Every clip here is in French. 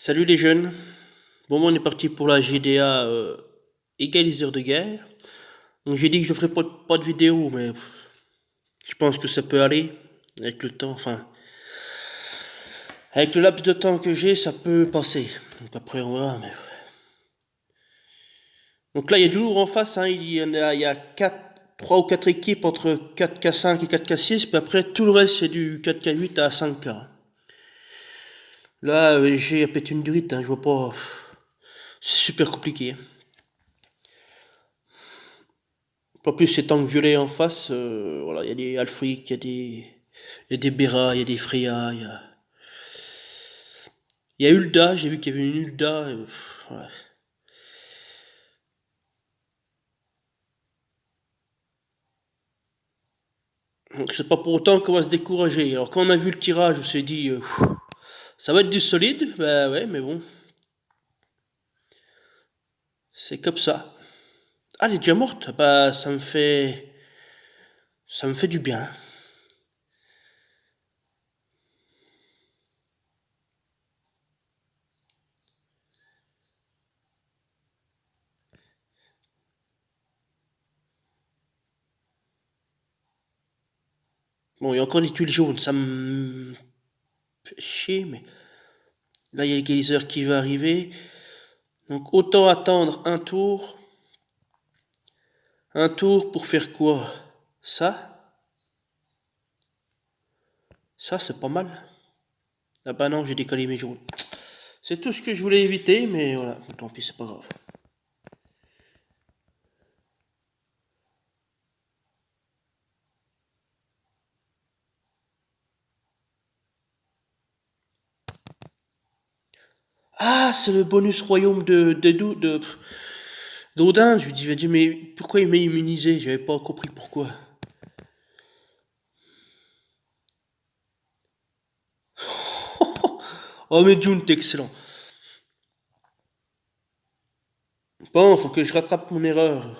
Salut les jeunes. Bon, on est parti pour la GDA égaliseur de guerre. Donc j'ai dit que je ferai pas de vidéo, mais je pense que ça peut aller avec le temps. Enfin, avec le laps de temps que j'ai, ça peut passer. Donc après on verra. Donc là il y a du lourd en face. Hein. Il y a 3 ou 4 équipes entre 4K5 et 4K6. Puis après tout le reste c'est du 4K8 à 5K. Là j'ai à péter une durite. Hein. Je vois pas. C'est super compliqué. En plus, c'est tanks violets en face, voilà, il y a des Alfric, il y a des Bera, il y a des Freya, il y a Hulda, j'ai vu qu'il y avait une Hulda. Ouais. Donc c'est pas pour autant qu'on va se décourager. Alors quand on a vu le tirage, on s'est dit, ça va être du solide, bah ouais, mais bon, c'est comme ça. Ah, elle est déjà morte, bah ça me fait du bien. Bon, il y a encore des tuiles jaunes, ça me fait chier, mais là il y a l'égaliseur qui va arriver. Donc autant attendre un tour pour faire quoi? Ça? Ça, c'est pas mal. Ah bah non, j'ai décalé mes jaunes. C'est tout ce que je voulais éviter, mais voilà, tant pis, c'est pas grave. Ah, c'est le bonus royaume d'Odin. Je lui dis, mais pourquoi il m'a immunisé? J'avais pas compris pourquoi. Oh, mais June, t'es excellent. Bon, faut que je rattrape mon erreur.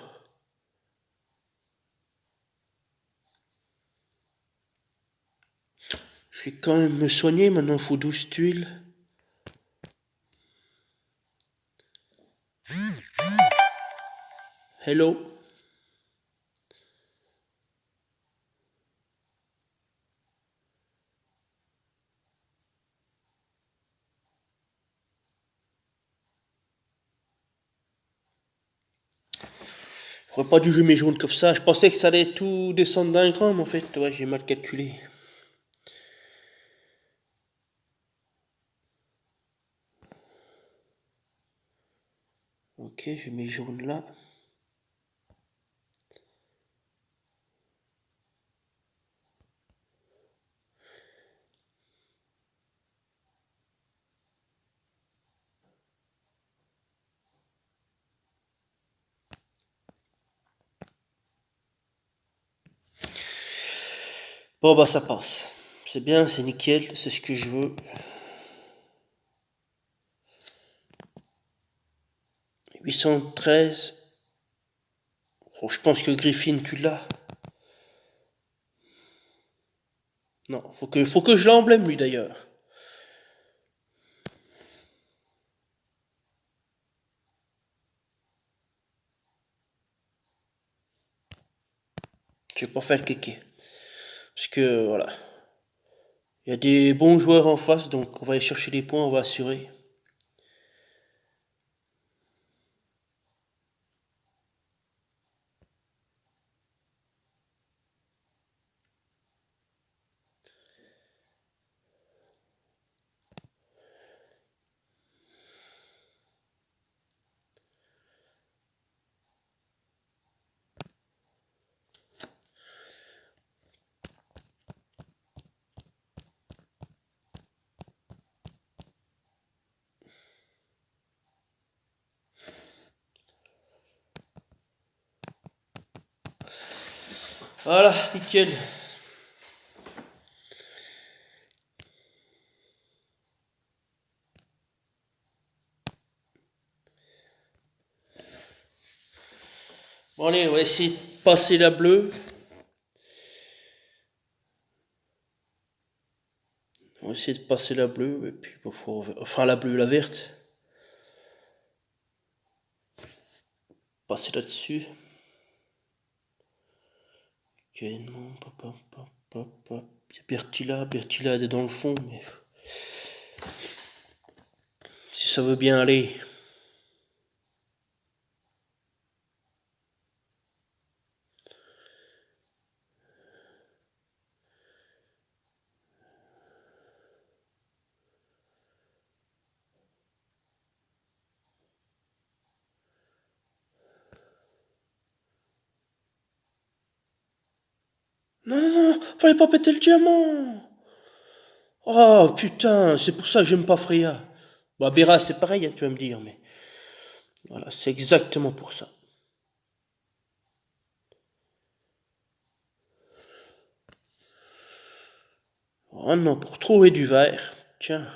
Je vais quand même me soigner, maintenant faut 12 tuiles. Hello. J'aurais pas dû jouer mes jaunes comme ça. Je pensais que ça allait tout descendre d'un gramme en fait. Ouais, j'ai mal calculé. Ok, je mets jaune là. Bon bah ça passe. C'est bien, c'est nickel, c'est ce que je veux. 813. Oh, je pense que Griffin, tu l'as. Non, faut que je l'emblème lui d'ailleurs. Je vais pas faire le kéké. Parce que voilà. Il y a des bons joueurs en face, donc on va aller chercher les points, on va assurer. Voilà, nickel. Bon allez, on va essayer de passer la bleue. essayer de passer la bleue, et puis enfin la bleue, la verte. Passer là-dessus. Ok, non, il y a Bertilla elle est dans le fond, mais si ça veut bien aller. Non, non, non, fallait pas péter le diamant. Oh putain, c'est pour ça que j'aime pas Freya. Bah Béra c'est pareil, hein, tu vas me dire, mais voilà, c'est exactement pour ça. Oh non, pour trouver du verre, tiens.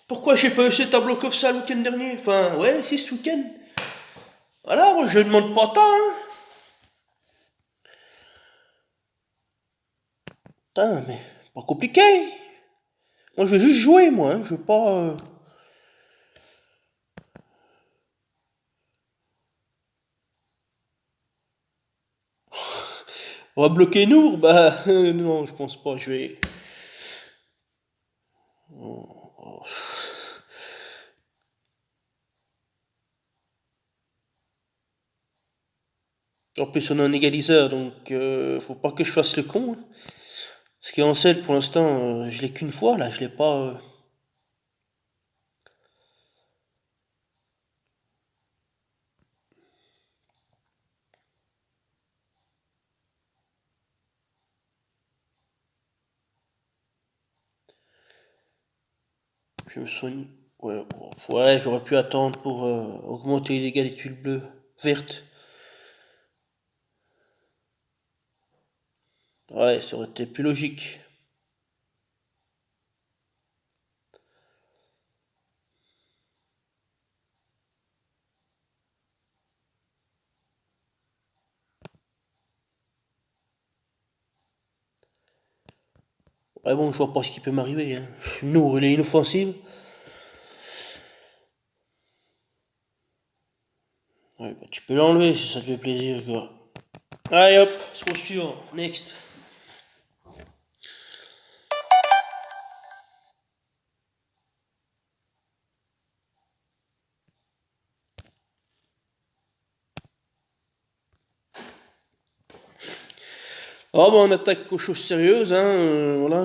Pourquoi j'ai pas eu ce tableau comme ça le week-end dernier? Enfin, ouais, si ce week-end. Voilà, moi je demande pas tant, hein. Putain, mais pas compliqué. Moi je veux juste jouer, moi, hein. Je veux pas. On va bloquer Nour? Bah, non, je pense pas. Je vais. Oh. En plus, on a un égaliseur, donc faut pas que je fasse le con, hein. Parce qu'Ancel, pour l'instant, je l'ai qu'une fois, là, je l'ai pas. Je me soigne. Ouais, ouais, j'aurais pu attendre pour augmenter l'égalité bleue, verte. Ouais, ça aurait été plus logique. Ouais, bon, je vois pas ce qui peut m'arriver, hein. Nour, il est inoffensive. Ouais, bah, tu peux l'enlever si ça te fait plaisir, quoi. Allez hop, c'est au suivant. Next. Oh, bah, on attaque aux choses sérieuses, hein. Voilà.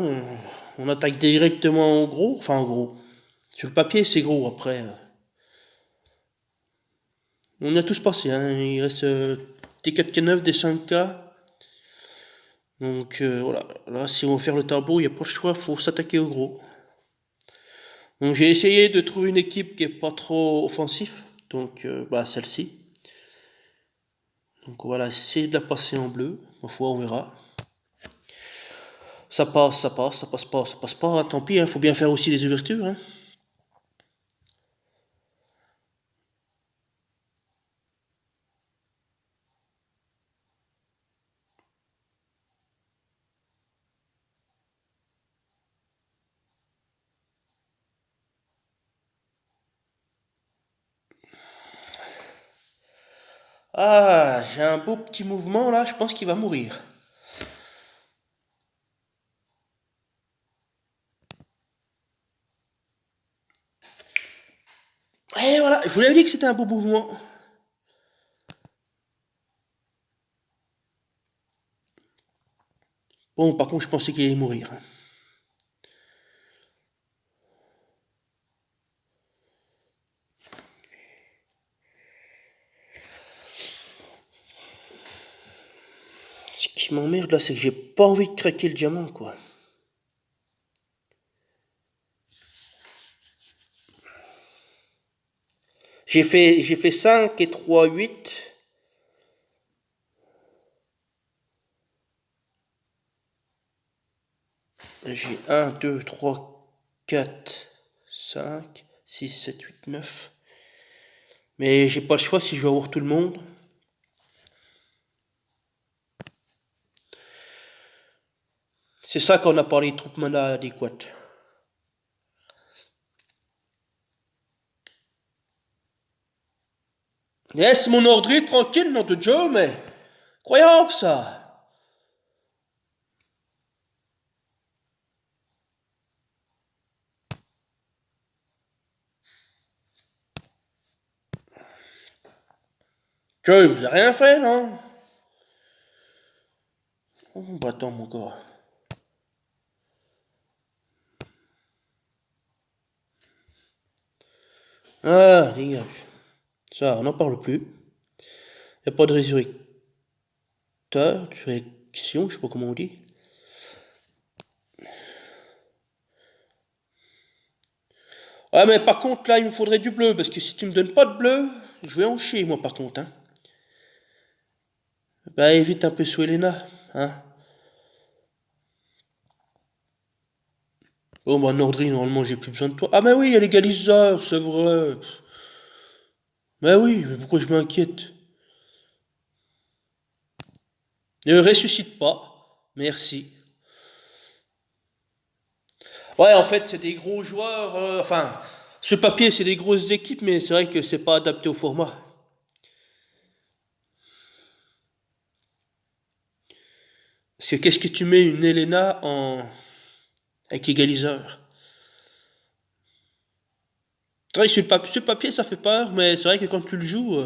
On attaque directement au gros. Enfin, en gros. Sur le papier, c'est gros. Après, on a tous passé, hein. Il reste des 4K9, des 5K. Donc, voilà. Là, si on veut faire le tableau, il n'y a pas le choix. Faut s'attaquer au gros. Donc, j'ai essayé de trouver une équipe qui est pas trop offensif. Donc, bah, celle-ci. Donc, voilà, essayer de la passer en bleu. Ma foi, on verra. Ça passe, ça passe, ça passe pas, ça passe pas, tant pis, hein, faut bien faire aussi des ouvertures, hein. Ah, j'ai un beau petit mouvement là, je pense qu'il va mourir. Et voilà, je vous l'avais dit que c'était un beau mouvement. Bon, par contre, je pensais qu'il allait mourir, hein. Ce qui m'emmerde là, c'est que j'ai pas envie de craquer le diamant, quoi. J'ai fait 5 et 3, 8. J'ai 1, 2, 3, 4, 5, 6, 7, 8, 9. Mais j'ai pas le choix si je veux avoir tout le monde. C'est ça qu'on a parlé de troupes mana adéquates. Laisse mon ordre tranquille, nom de Dieu, mais... Incroyable, ça. Dieu, vous avez rien fait, non? Oh, bah attends, mon gars. Ah, dégage. Ça, on n'en parle plus. Y a pas de résurrecteur, résurrection, je sais pas comment on dit. Ouais, mais par contre, là, il me faudrait du bleu, parce que si tu me donnes pas de bleu, je vais en chier, moi, par contre, hein. Bah, évite un peu sous Elena, hein. Oh, bah, Nordry, normalement, j'ai plus besoin de toi. Ah, mais oui, il y a l'égaliseur, c'est vrai. Mais oui, mais pourquoi je m'inquiète? Ne ressuscite pas. Merci. Ouais, en fait, c'est des gros joueurs. Enfin, ce papier, c'est des grosses équipes, mais c'est vrai que c'est pas adapté au format. Parce que qu'est-ce que tu mets une Elena avec l'égaliseur? C'est vrai que sur le papier, ça fait peur, mais c'est vrai que quand tu le joues,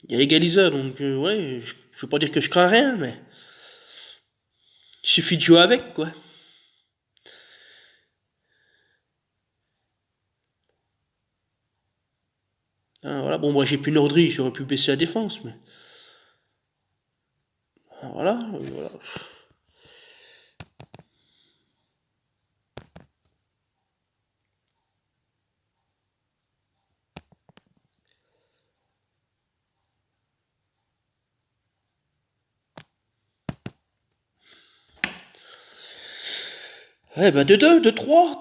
il y a l'égaliseur, donc ouais, je veux pas dire que je crains rien, mais il suffit de jouer avec, quoi. Hein, voilà, bon, moi j'ai plus Nordry, j'aurais pu baisser la défense, mais voilà, voilà. Eh ben de 2, de 3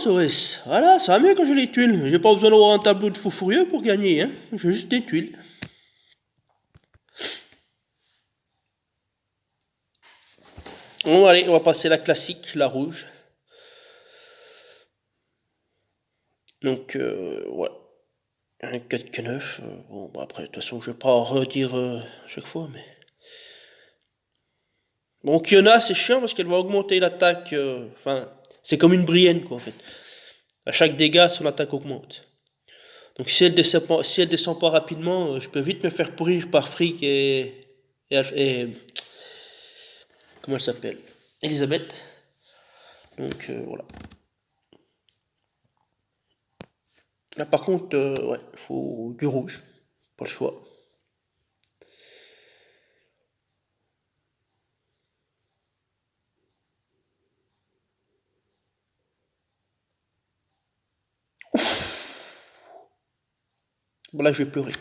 OS. Voilà, ça va mieux quand j'ai les tuiles. J'ai pas besoin d'avoir un tableau de fou furieux pour gagner, hein. J'ai juste des tuiles. Bon, allez, on va passer la classique, la rouge. Donc, ouais. Un 4K9. Bon, bah après, de toute façon, je vais pas en redire chaque fois, mais. Bon, Kiona, c'est chiant parce qu'elle va augmenter l'attaque. Enfin, c'est comme une Brienne, quoi, en fait. À chaque dégât, son attaque augmente. Donc, si elle descend pas rapidement, je peux vite me faire pourrir par Frick et comment elle s'appelle? Elisabeth. Donc, voilà. Là, par contre, ouais, il faut du rouge. Pas le choix. Bon, là, je vais pleurer.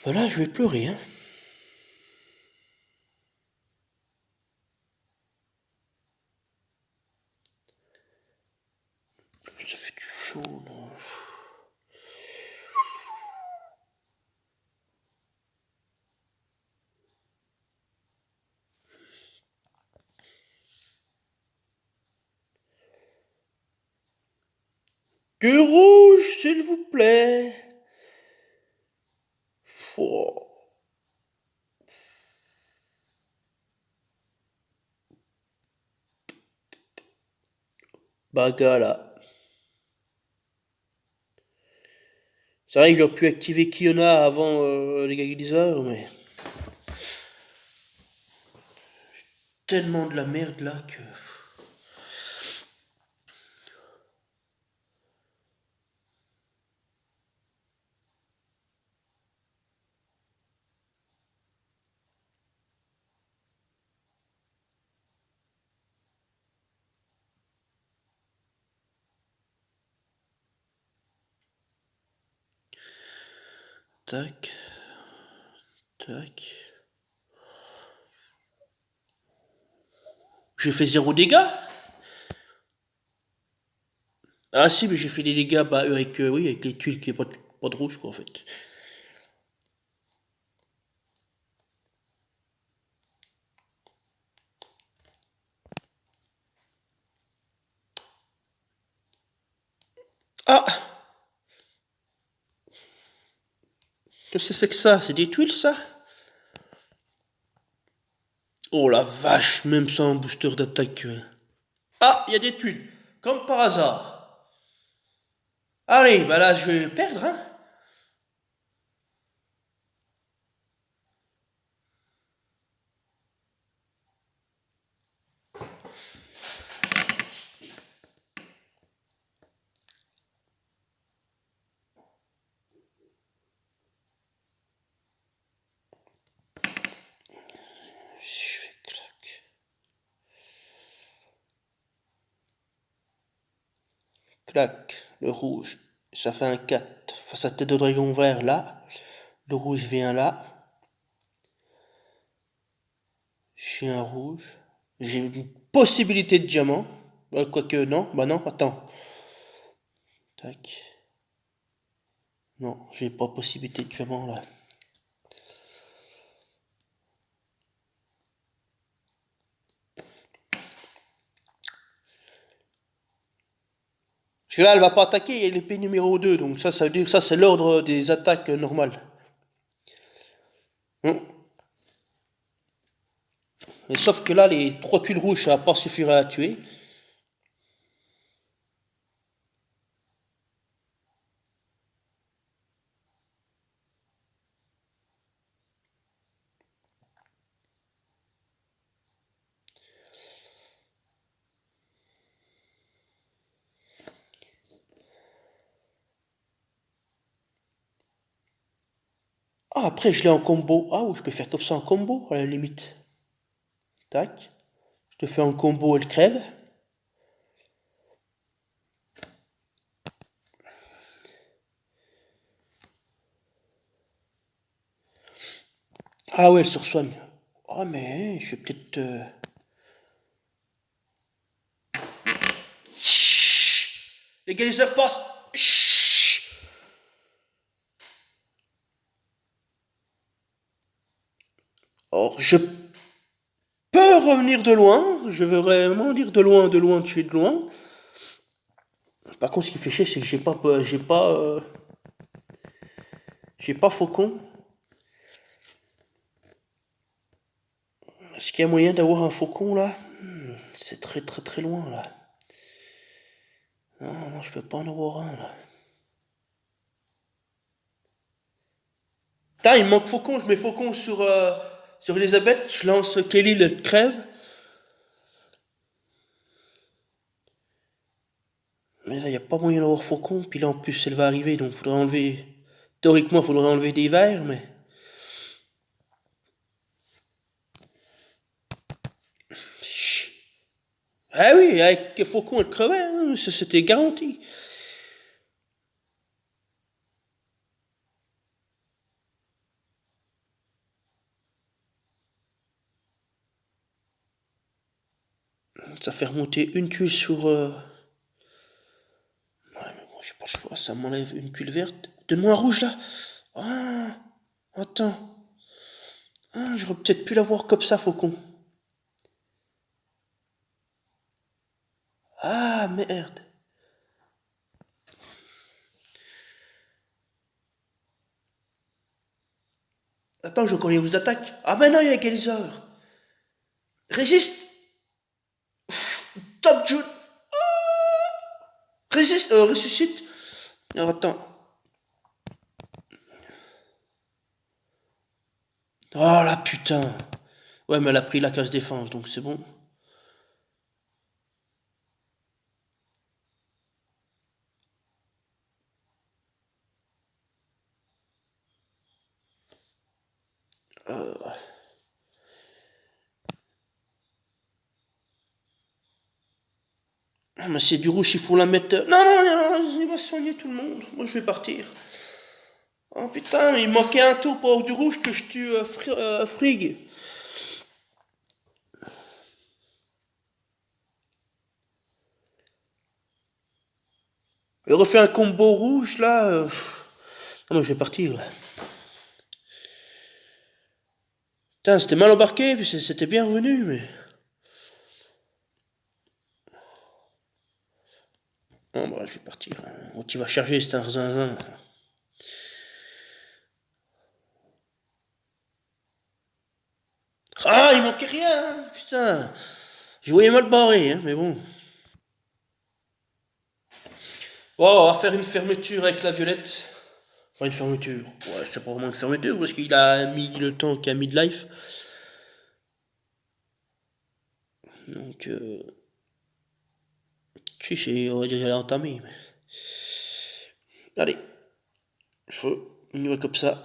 Ben là, je vais pleurer, hein. Ça fait du chaud, là. Du rouge, s'il vous plaît. Oh. Bagala. C'est vrai que j'aurais pu activer Kiona avant l'égaliseur, mais... tellement de la merde là que... Tac. Tac. J'ai fait 0 dégâts. Ah si, mais j'ai fait des dégâts bah, avec, oui, avec les tuiles qui est pas de rouge quoi en fait. Ah! Qu'est-ce que c'est que ça? C'est des tuiles ça? Oh la vache, même sans booster d'attaque. Ah, il y a des tuiles. Comme par hasard. Allez, bah là je vais perdre, hein. Je fais clac. Clac, le rouge. Ça fait un 4. Face à tête de dragon vert là. Le rouge vient là. J'ai un rouge. J'ai une possibilité de diamant. Quoique non. Bah non, attends. Tac. Non, j'ai pas possibilité de diamant là. Parce que là, elle va pas attaquer, il y a l'épée numéro 2. Donc ça veut dire que ça, c'est l'ordre des attaques normales. Hum. Et sauf que là, les 3 tuiles rouges, ça va pas suffire à la tuer. Ah, après, je l'ai en combo. Ah, oui, je peux faire comme ça en combo, à la limite. Tac. Je te fais un combo, elle crève. Ah ouais, elle se resoigne. Ah, mais je vais peut-être... Chut. L'égaliseur passe. Chut. Or, je peux revenir de loin. Je veux vraiment dire de chez de loin. Par contre, ce qui fait chier, c'est que j'ai pas faucon. Est-ce qu'il y a moyen d'avoir un faucon là? C'est très très très loin là. Non, non, je peux pas en avoir un là. Putain, il me manque faucon, je mets faucon sur Elisabeth, je lance Kelly, le crève. Mais là, il n'y a pas moyen d'avoir faucon, puis là en plus elle va arriver, donc faudrait enlever. Théoriquement, il faudrait enlever des verres, mais. Chut. Ah oui, avec faucon elle crevait, hein, c'était garanti. Ça fait remonter une tuile sur. Ouais, mais bon, j'ai pas le choix, ça m'enlève une tuile verte. Donne-moi un rouge là. Ah, attends. Ah, j'aurais peut-être pu l'avoir comme ça, faucon. Ah, merde. Attends, je connais vous attaque. Ah, mais non, il y a égaliseur. Résiste. Top June. Résiste, ressuscite. Alors, attends. Oh la putain. Ouais, mais elle a pris la case défense, donc c'est bon. Euh, Mais c'est du rouge, il faut la mettre. Non, non, non, non, il va soigner tout le monde. Moi, je vais partir. Oh putain, mais il manquait un tour pour avoir du rouge que je tue Frigg. Il refait un combo rouge là. Non, moi, je vais partir là. Putain, c'était mal embarqué, puis c'était bien revenu, mais. Non, bah, je vais partir. Oh, tu vas charger, c'est un zinzin. Ah, il manquait rien, hein, putain. Je voyais mal barré, hein, mais bon. Bon, on va faire une fermeture avec la violette. Enfin, une fermeture. Ouais, c'est pas vraiment une fermeture parce qu'il a mis le temps qu'il a mis de life. Donc, si, on va dire qu'elle a entamé. Allez, feu. On y va comme ça.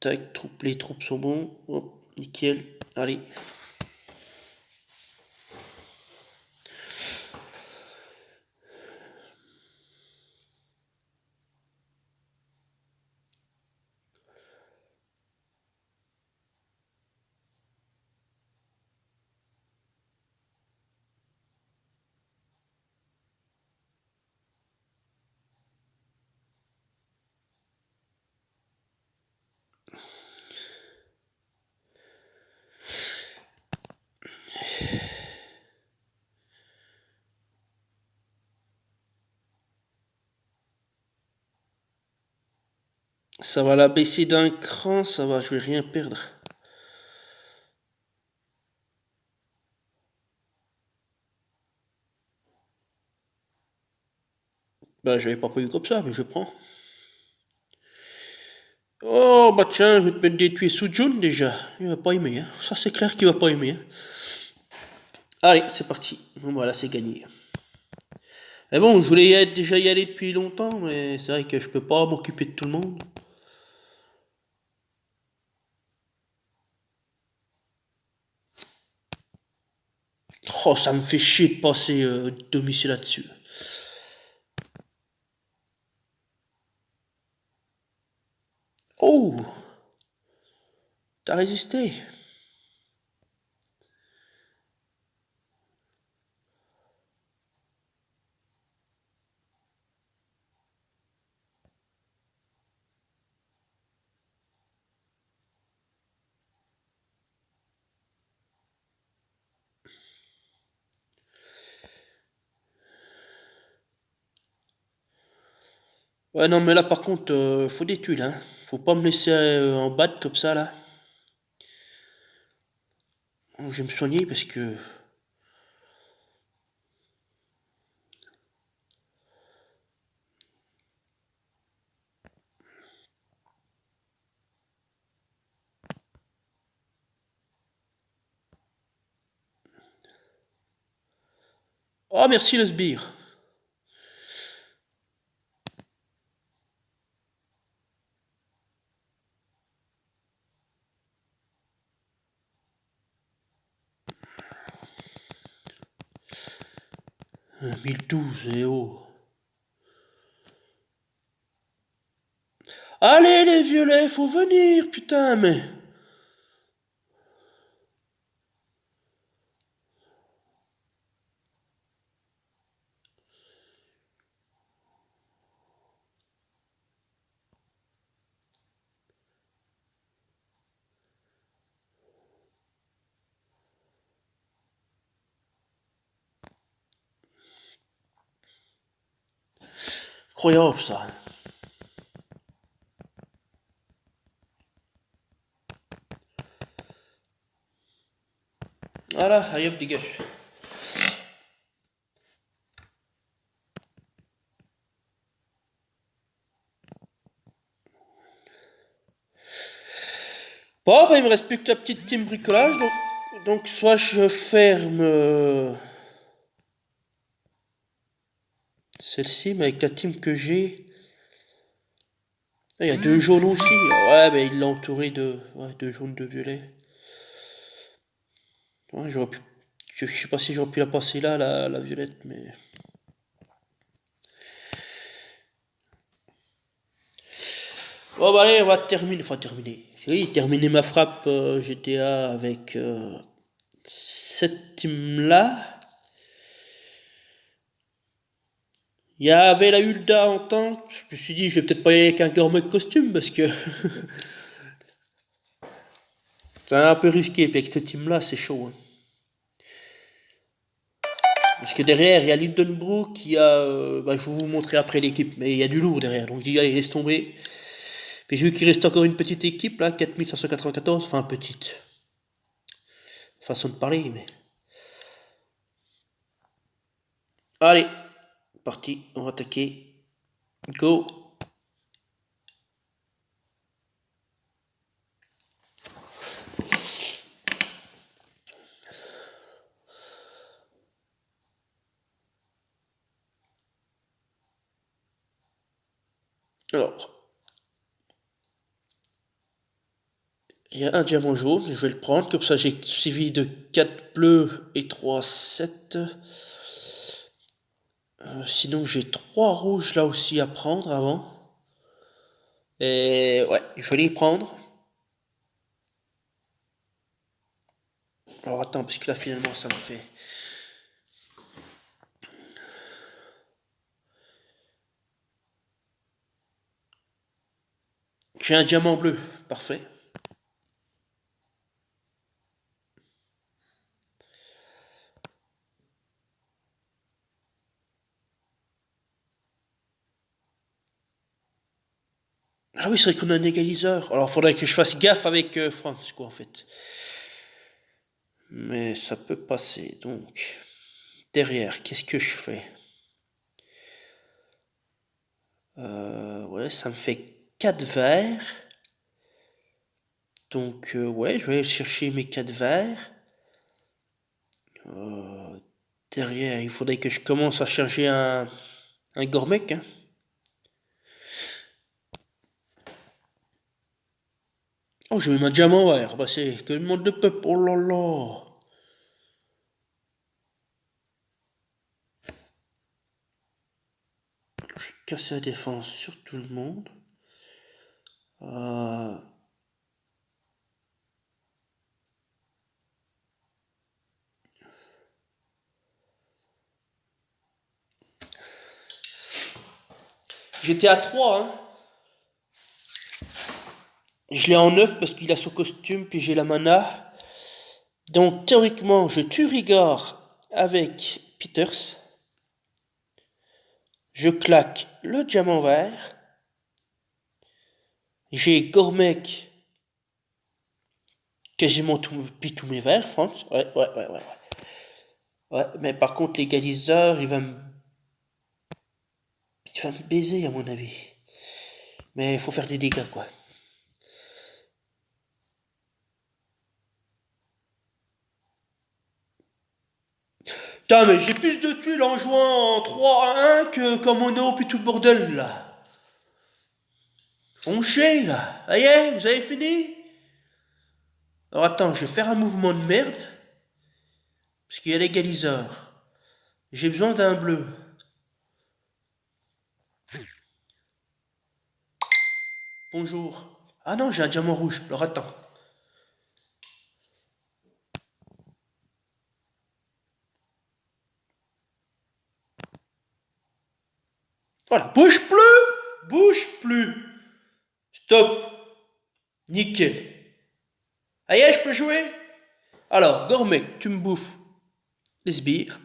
Tac, les troupes sont bons. Hop, nickel. Allez. Ça va la baisser d'un cran, ça va, je vais rien perdre. Bah, j'avais pas prévu comme ça, mais je prends. Oh, bah tiens, je vais te mettre des tués sous June déjà. Il va pas aimer, hein. Ça, c'est clair qu'il va pas aimer, hein. Allez, c'est parti. Bon, voilà, c'est gagné. Mais bon, je voulais déjà y aller depuis longtemps, mais c'est vrai que je peux pas m'occuper de tout le monde. Oh, ça me fait chier de passer domicile là-dessus. Oh, t'as résisté. Ouais, non, mais là, par contre, faut des tuiles, hein. Faut pas me laisser en battre comme ça, là. Je vais me soigner parce que... Oh, merci le sbire. 1012, et oh. Allez, les violets, faut venir, putain, mais... Incroyable, ça. Voilà, allez hop, dégage. Bon, bah, il me reste plus que la petite team bricolage, donc Donc soit je ferme celle-ci, mais avec la team que j'ai... Ah, il y a deux jaunes aussi. Ouais, mais il l'a entouré de... Ouais, deux jaunes, deux violets. Ouais, je sais pas si j'aurais pu la passer là, la violette, mais... Bon, bah allez, on va terminer. Enfin, terminer. Oui, terminer ma frappe GTA avec cette team-là. Il y avait la Hulda en tank. Je me suis dit, je vais peut-être pas y aller avec un gourmet de costume parce que c'est un peu risqué. Puis avec cette team-là, c'est chaud. Hein. Parce que derrière, il y a Lindenbrook qui a. Bah, je vais vous montrer après l'équipe, mais il y a du lourd derrière. Donc je dis, allez, laisse tomber. Puis j'ai vu qu'il reste encore une petite équipe là, 4594. Enfin, petite. Façon de parler, mais. Allez, parti, on va attaquer. Go! Alors, il y a un diamant jaune, je vais le prendre, comme ça j'ai suivi de 4 bleus et 3 7. Sinon j'ai 3 rouges là aussi à prendre avant. Et ouais, je vais les prendre. Alors attends, parce que là finalement ça me fait... J'ai un diamant bleu, parfait. Ah oui, c'est vrai qu'on a un égaliseur. Alors faudrait que je fasse gaffe avec France, quoi, en fait. Mais ça peut passer, donc... Derrière, qu'est-ce que je fais? Ouais, ça me fait 4 verres. Donc, ouais, je vais aller chercher mes 4 verres. Derrière, il faudrait que je commence à chercher un gourmet, hein. Oh, je mets ma diamant vert. Bah, c'est que le monde de peuple. Oh là là. Je vais casser la défense sur tout le monde. Euh... J'étais à 3, hein. Je l'ai en 9 parce qu'il a son costume, puis j'ai la mana. Donc, théoriquement, je tue Rigard avec Peters. Je claque le diamant vert. J'ai Gormek quasiment tous mes verres, France. Ouais. Ouais, mais par contre, l'égaliseur, il va me baiser, à mon avis. Mais il faut faire des dégâts, quoi. Putain, mais j'ai plus de tuiles en jouant en 3 à 1 que comme Mono, puis tout le bordel, là. Fonchez, là. Ça y est, vous avez fini? Alors attends, je vais faire un mouvement de merde. Parce qu'il y a l'égaliseur. J'ai besoin d'un bleu. Bonjour. Ah non, j'ai un diamant rouge. Alors attends. Voilà, bouge plus. Bouge plus. Stop. Nickel. Ah yeah, je peux jouer? Alors, Gourmet, tu me bouffes les sbires.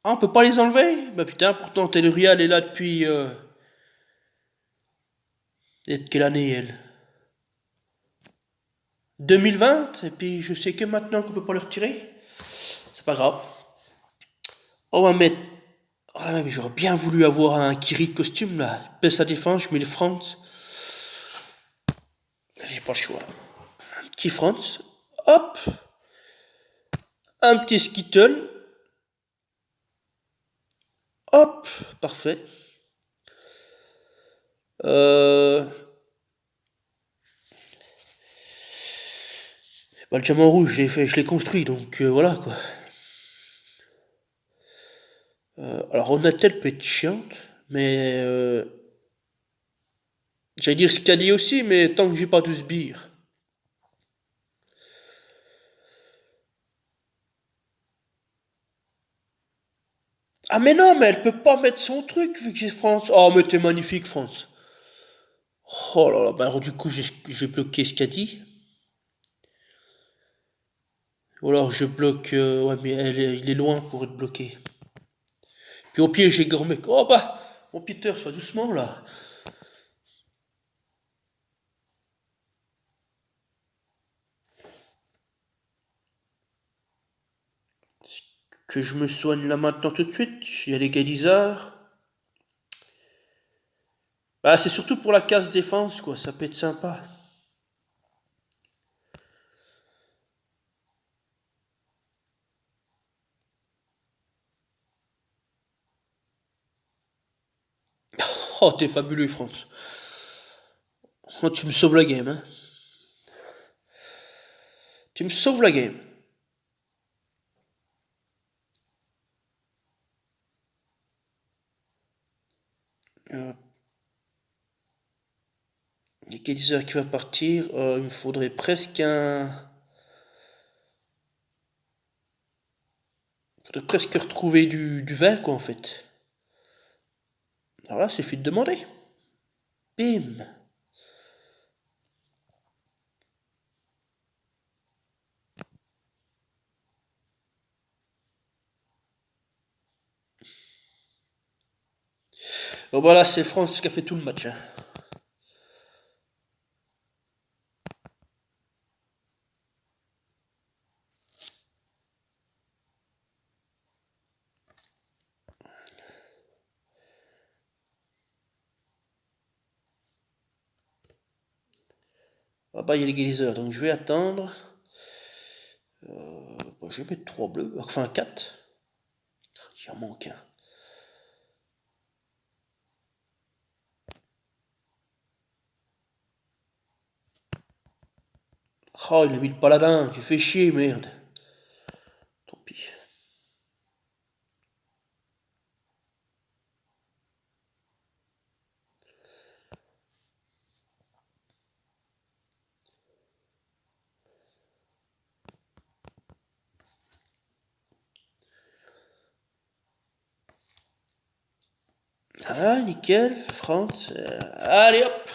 Ah, on peut pas les enlever? Bah putain, pourtant Telurial est là depuis... Et de quelle année, elle? 2020? Et puis je sais que maintenant qu'on peut pas le retirer. C'est pas grave. On va mettre... Ah, mais j'aurais bien voulu avoir un Kiri de costume, là. Baisse sa défense, je mets le France. J'ai pas le choix. Un petit France. Hop. Un petit Skittle. Hop. Parfait. Bah, le diamant rouge, je l'ai construit, donc voilà quoi. Alors Rondinelle peut être chiante, mais j'allais dire Scadi aussi, mais tant que j'ai pas de sbires. Ah mais non, mais elle peut pas mettre son truc vu que c'est France. Oh mais t'es magnifique France. Oh là là, bah alors du coup j'ai bloqué Scadi. Ou alors je bloque... ouais mais il est loin pour être bloqué. Puis au pied j'ai Gourmet. Oh bah, mon Peter, sois doucement là. Que je me soigne là maintenant tout de suite. Il y a l'égaliseur. Bah c'est surtout pour la case défense quoi, ça peut être sympa. Oh t'es fabuleux France. Oh, tu me sauves la game hein. Tu me sauves la game. Euh, L'égaliseur qui va partir. Il me faudrait presque un... Il faudrait presque retrouver du vin quoi en fait. Alors là c'est suffit de demander. Bim. Bon voilà c'est France qui a fait tout le match hein. Ah bah il y a l'égaliseur donc je vais attendre. Bon, je vais mettre 3 bleus, enfin 4. Il en manque un. Oh, il a mis le paladin, tu fais chier, merde. Tant pis. Ah, nickel, France. Allez hop.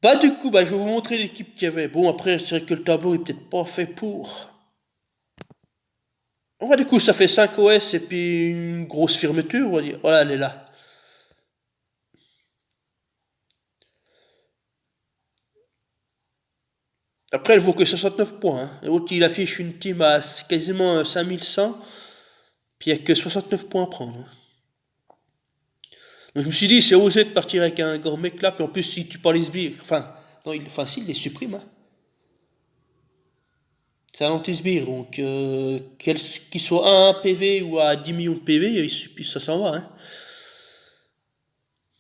Bah du coup, bah, je vais vous montrer l'équipe qu'il y avait. Bon, après, c'est vrai que le tableau est peut-être pas fait pour. On va du coup, ça fait 5 OS et puis une grosse fermeture, on va dire. Voilà, elle est là. Après, elle vaut que 69 points. Hein. L'autre, il affiche une team à quasiment 5100, puis il n'y a que 69 points à prendre. Hein. Donc je me suis dit, c'est osé de partir avec un gourmet là, puis en plus, si tu parles les sbires, enfin, non, enfin, s'il les supprime, hein. C'est un anti-sbire, donc qu'il soit à 1 PV ou à 10 millions de PV, ça s'en va. Hein.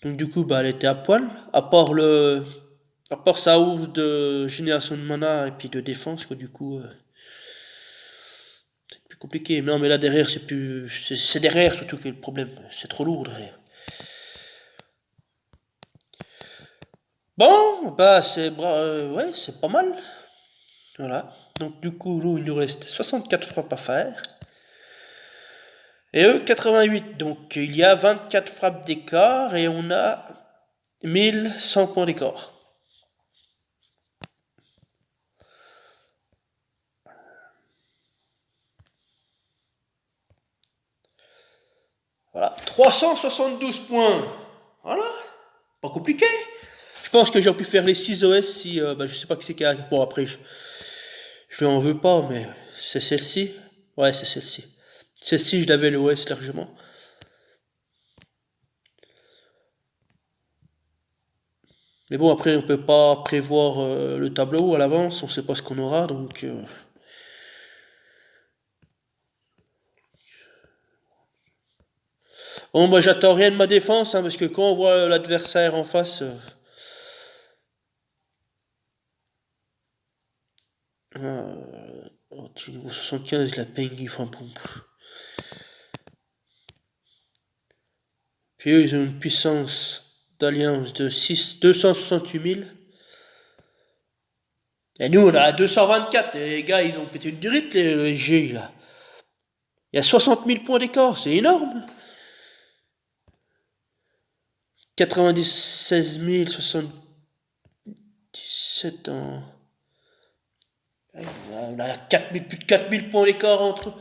Donc du coup, bah, elle était à poil, à part sa hausse de génération de mana et puis de défense, quoi, du coup, c'est plus compliqué. Mais non, mais là derrière, c'est derrière surtout que le problème, c'est trop lourd derrière. Bon, bah ouais, c'est pas mal. Voilà. Donc du coup, nous, il nous reste 64 frappes à faire. Et eux, 88. Donc il y a 24 frappes d'écart et on a 1100 points d'écart. Voilà. 372 points. Voilà. Pas compliqué. Je pense que j'aurais pu faire les 6 OS si... bah, je sais pas qui c'est qui a... Bon, après, je lui en veux pas, mais c'est celle-ci. Ouais, c'est celle-ci. Celle-ci, je l'avais l'OS largement. Mais bon, après, on peut pas prévoir le tableau à l'avance, on sait pas ce qu'on aura, donc... Bon, moi, j'attends rien de ma défense, hein, parce que quand on voit l'adversaire en face... niveau 75, la Pengui, enfin, bon. Puis eux, ils ont une puissance d'alliance de 268 000. Et nous, on a 224. Et les gars, ils ont pété une durite, les G, là. Il y a 60 000 points d'écart, c'est énorme. 96 077 ans. On a 4 000, plus de 4 000 points d'écart entre eux.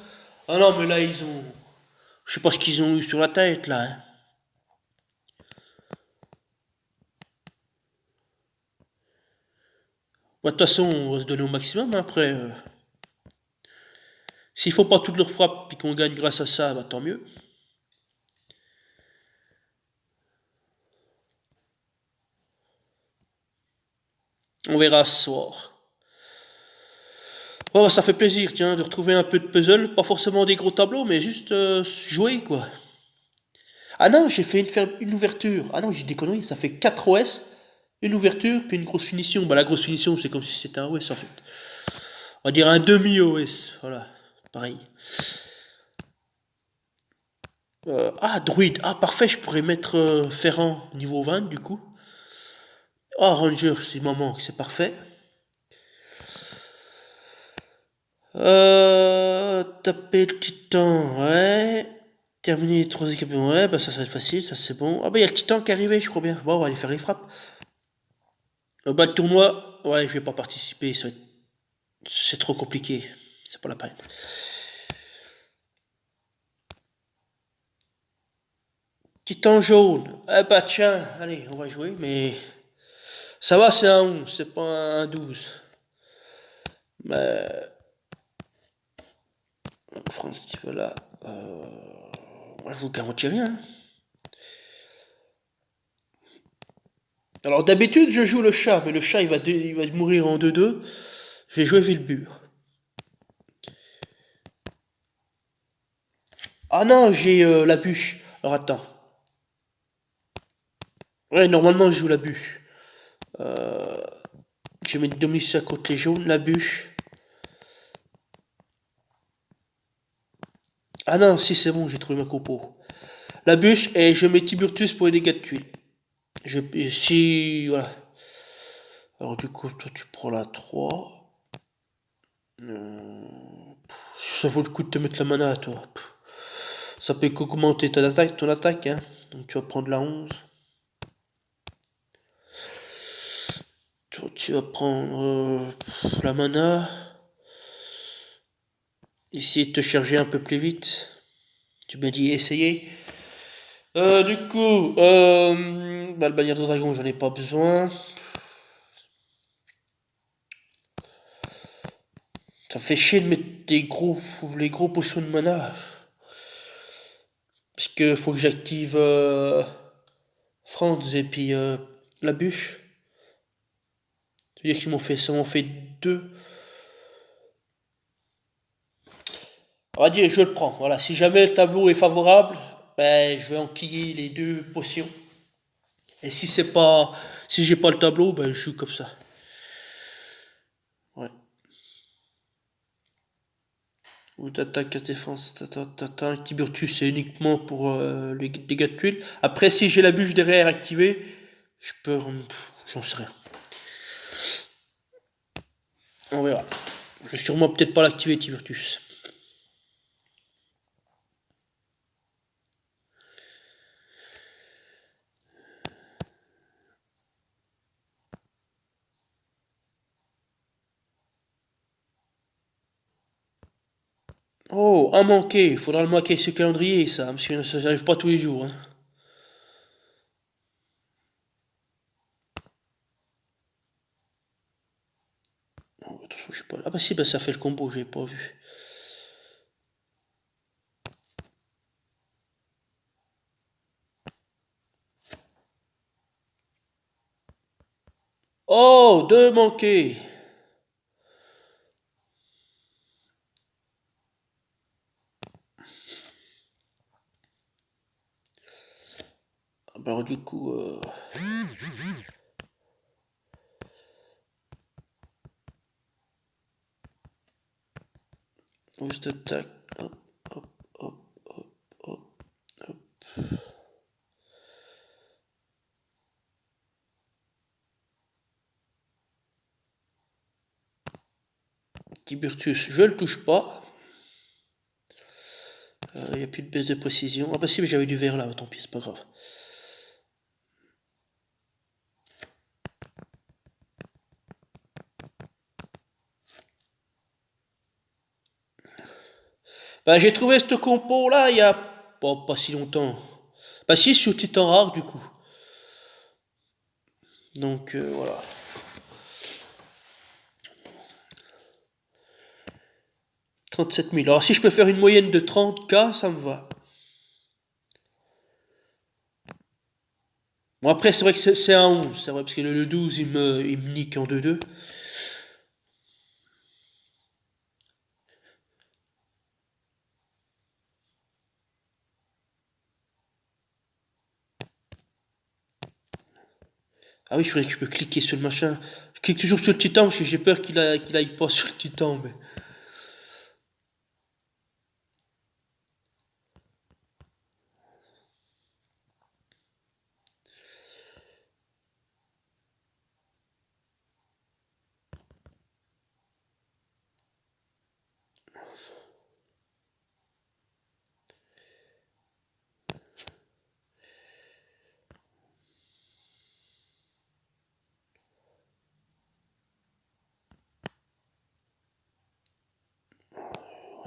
Ah non, mais là, ils ont... Je sais pas ce qu'ils ont eu sur la tête, là. Hein. De toute façon, on va se donner au maximum, hein, après. S'il faut pas toutes leurs frappes et qu'on gagne grâce à ça, bah, tant mieux. On verra ce soir. Oh, ça fait plaisir, tiens, de retrouver un peu de puzzle. Pas forcément des gros tableaux, mais juste jouer, quoi. Ah non, j'ai fait une ouverture. Ah non, j'ai des conneries. Ça fait 4 OS, une ouverture, puis une grosse finition. Bah, la grosse finition, c'est comme si c'était un OS, en fait. On va dire un demi-OS. Voilà, pareil. Druide. Ah, parfait, je pourrais mettre Ferrand niveau 20, du coup. Ah, Ranger, c'est m'en manque, c'est parfait. Taper le titan, ouais. Terminer les 3 équipes, ouais, bah ça va être facile, ça c'est bon. Ah bah il y a le titan qui est arrivé, je crois bien. Bon, on va aller faire les frappes. Bah le tournoi, ouais, je vais pas participer, c'est trop compliqué. C'est pas la peine. Titan jaune. Ah bah tiens, allez, on va jouer, mais... Ça va, c'est un 11, c'est pas un 12. Mais... France, tu veux là... Moi, je vous garantis rien. Hein. Alors d'habitude, je joue le chat, mais le chat, il va mourir en 2-2. Je vais jouer Vilbur. Ah non, j'ai la bûche. Alors attends. Ouais, normalement, je joue la bûche. Euh, je vais mettre Domus à côté les jaunes, la bûche. Ah non, si c'est bon, j'ai trouvé ma compo. La bûche et je mets Tiburtus pour les dégâts de tuiles. Si, voilà. Alors du coup, toi tu prends la 3. Ça vaut le coup de te mettre la mana, toi. Ça peut qu'augmenter ton attaque, hein. Donc tu vas prendre la 11. Toi, tu vas prendre la mana. Essayer de te charger un peu plus vite. Tu m'as dit essayer. Du coup, bah, le bannière de dragon, j'en ai pas besoin. Ça fait chier de mettre les gros potions de mana. Parce que faut que j'active Franz et puis la bûche. C'est-à-dire qu'ils ça m'en fait deux. On va dire, je le prends. Voilà, si jamais le tableau est favorable, ben, je vais enquiller les deux potions. Et si j'ai pas le tableau, ben, je joue comme ça. Ouais. Ou d'attaque à défense, Tiburtus, c'est uniquement pour les dégâts de tuiles. Après, si j'ai la bûche derrière activée, je peux... J'en sais rien. On verra. Je vais sûrement peut-être pas l'activer, Tiburtus. Oh, un manqué. Il faudra le marquer sur le calendrier, ça, parce que ça n'arrive pas tous les jours. Hein. Oh, attention, je sais pas... Ah bah si, bah, ça fait le combo, j'ai pas vu. Oh, deux manqués. Alors du coup, juste tac, hop, hop, hop, hop, hop, hop. Tiburtus, je le touche pas. Il n'y a plus de baisse de précision. Ah bah si, mais j'avais du verre là, tant pis, c'est pas grave. Bah j'ai trouvé ce compo là il y a pas si longtemps. Bah si, sur Titan Rare du coup. Donc voilà. 37 000. Alors si je peux faire une moyenne de 30K, ça me va. Bon après c'est vrai que c'est un 11, c'est vrai, parce que le 12 il me nique en 2-2. Ah oui, je peux cliquer sur le machin. Je clique toujours sur le titan parce que j'ai peur qu'il aille pas sur le titan. Mais...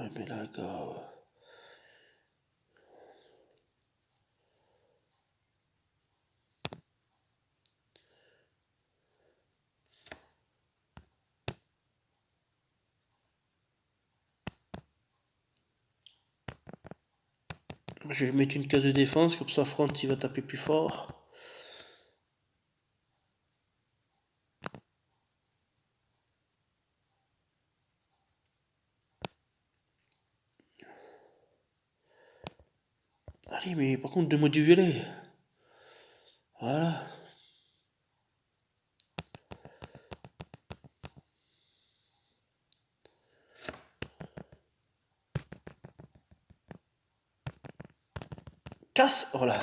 Ouais, mais là, gars. Je vais mettre une case de défense, comme ça Front il va taper plus fort. Allez, mais par contre, donne-moi du violet. Voilà. Casse, voilà.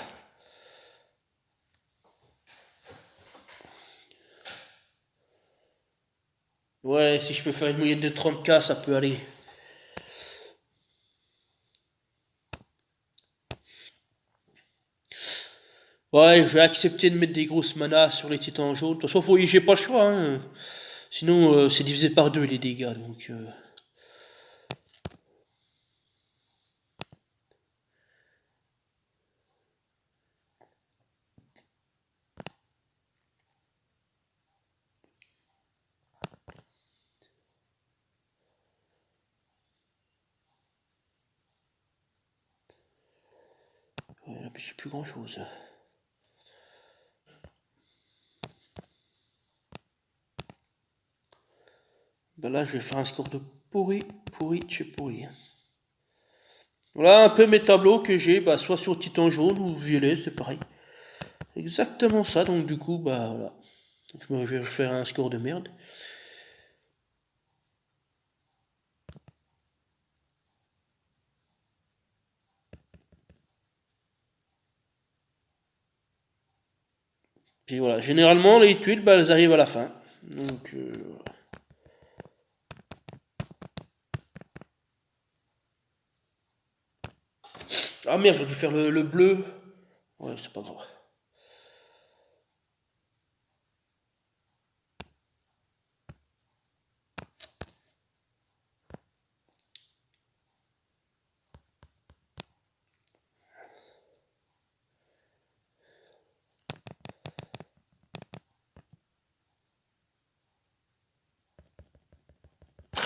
Ouais, si je peux faire une moyenne de 30K, ça peut aller. Ouais, je vais accepter de mettre des grosses manas sur les titans jaunes. De toute façon, j'ai pas le choix. Hein. Sinon, c'est divisé par deux les dégâts. Donc, ouais, là, j'ai plus grand chose. Ben là, je vais faire un score de chez pourri. Voilà un peu mes tableaux que j'ai, bah, soit sur titan jaune ou violet, c'est pareil. Exactement ça, donc du coup, bah voilà. Je vais refaire un score de merde. Puis voilà, généralement les tuiles, bah, elles arrivent à la fin. Donc ah merde, j'ai dû faire le bleu. Ouais, c'est pas grave.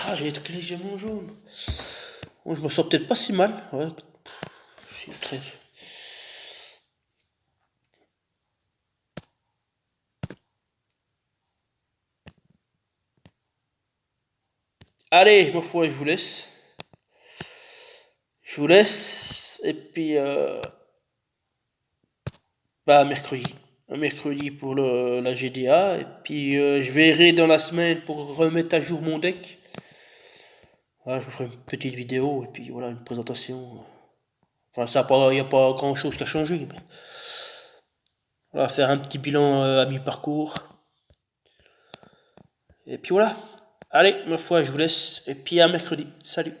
Ah, j'ai été légèrement jaune. Bon, je me sens peut-être pas si mal. Ouais, c'est très... Allez, ma foi, je vous laisse. Je vous laisse. Et puis, bah, mercredi. Un mercredi pour la GDA. Et puis, je verrai dans la semaine pour remettre à jour mon deck. Voilà, je vous ferai une petite vidéo et puis voilà, une présentation. Enfin, ça, il n'y a pas grand chose qui a changé. Mais voilà, faire un petit bilan à mi-parcours. Et puis voilà. Allez, ma foi, je vous laisse. Et puis à mercredi. Salut.